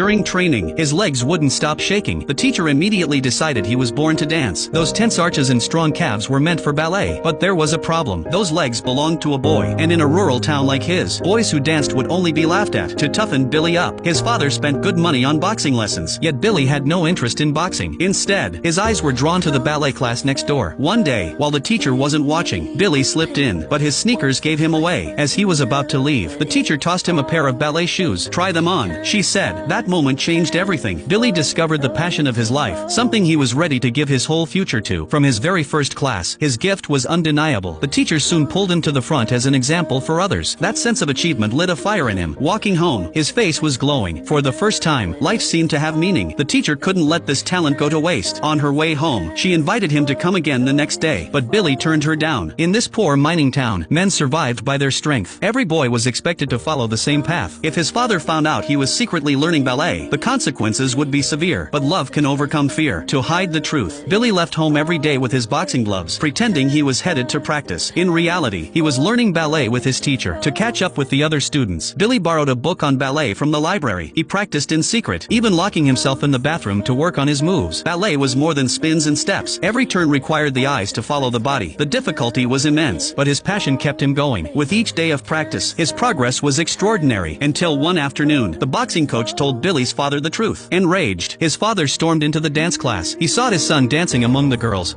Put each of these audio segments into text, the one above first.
During training, his legs wouldn't stop shaking. The teacher immediately decided he was born to dance. Those tense arches and strong calves were meant for ballet. But there was a problem. Those legs belonged to a boy, and in a rural town like his, boys who danced would only be laughed at. To toughen Billy up, his father spent good money on boxing lessons. Yet Billy had no interest in boxing. Instead, his eyes were drawn to the ballet class next door. One day, while the teacher wasn't watching, Billy slipped in, but his sneakers gave him away. As he was about to leave, the teacher tossed him a pair of ballet shoes. "Try them on," she said. That moment changed everything. Billy discovered the passion of his life, something he was ready to give his whole future to. From his very first class, his gift was undeniable. The teacher soon pulled him to the front as an example for others. That sense of achievement lit a fire in him. Walking home, his face was glowing. For the first time, life seemed to have meaning. The teacher couldn't let this talent go to waste. On her way home, she invited him to come again the next day, but Billy turned her down. In this poor mining town, men survived by their strength. Every boy was expected to follow the same path. If his father found out he was secretly learning ballet, the consequences would be severe. But love can overcome fear. To hide the truth, Billy left home every day with his boxing gloves, pretending he was headed to practice. In reality, he was learning ballet with his teacher. To catch up with the other students, Billy borrowed a book on ballet from the library. He practiced in secret, even locking himself in the bathroom to work on his moves. Ballet was more than spins and steps. Every turn required the eyes to follow the body. The difficulty was immense, but his passion kept him going. With each day of practice, his progress was extraordinary, until one afternoon, the boxing coach told Billy's father the truth. Enraged, his father stormed into the dance class. He saw his son dancing among the girls.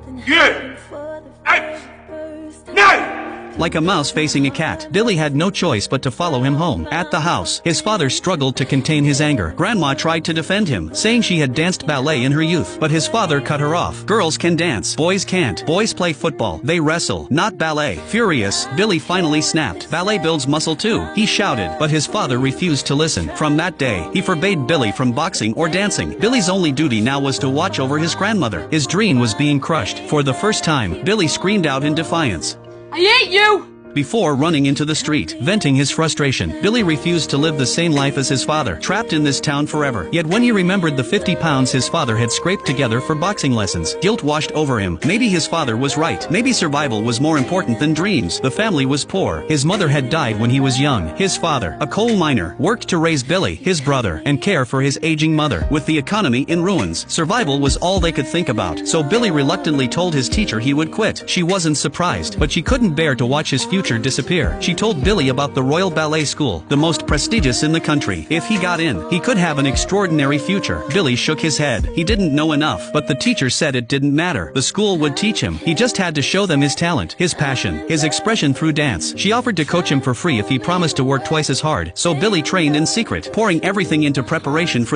Like a mouse facing a cat, Billy had no choice but to follow him home. At the house, his father struggled to contain his anger. Grandma tried to defend him, saying she had danced ballet in her youth, but his father cut her off. Girls can dance, boys can't. Boys play football, they wrestle, not ballet. Furious, Billy finally snapped. Ballet builds muscle too, he shouted, but his father refused to listen. From that day, he forbade Billy from boxing or dancing. Billy's only duty now was to watch over his grandmother. His dream was being crushed. For the first time, Billy screamed out in defiance, "I hate you!" Before running into the street, venting his frustration. Billy refused to live the same life as his father, trapped in this town forever. Yet when he remembered the 50 pounds his father had scraped together for boxing lessons, guilt washed over him. Maybe his father was right. Maybe survival was more important than dreams. The family was poor. His mother had died when he was young. His father, a coal miner, worked to raise Billy, his brother, and care for his aging mother. With the economy in ruins, survival was all they could think about. So Billy reluctantly told his teacher he would quit. She wasn't surprised, but she couldn't bear to watch his future disappear. She told Billy about the Royal Ballet School, the most prestigious in the country. If he got in, he could have an extraordinary future. Billy shook his head. He didn't know enough, but the teacher said it didn't matter. The school would teach him. He just had to show them his talent, his passion, his expression through dance. She offered to coach him for free if he promised to work twice as hard. So Billy trained in secret, pouring everything into preparation for